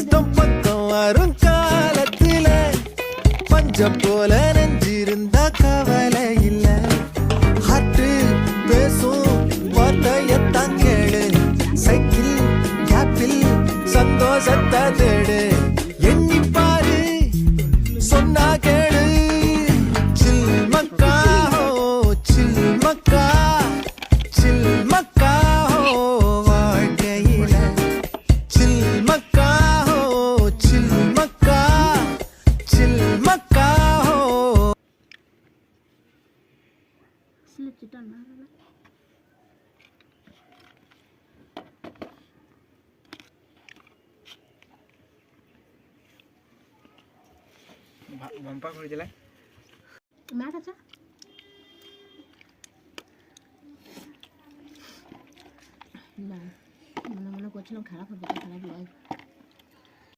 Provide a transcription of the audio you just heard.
கஷ்டம் பக்கம் வரும் காலத்துல பஞ்சம் போல நெஞ்சிருந்தா கவலை இல்ல ஹார்ட் பேசும் வார்த்தையத்தான் கேளு சைக்கிள் கேப்பில் சந்தோஷத்தை தேடு எண்ணி பாரு சொன்னா கேளு சில் மக்கா ஹோ சில் மக்கா சில் மக்கா ஹோ வாழ்க்கையில சில் மக்கா ஹோ சில் மக்கா சில் மக்கா ஹோ বম্পা করে দিলে ম্যাথ আছে না মনে মনে করছিলাম খারাপ হবে খারাপ নয়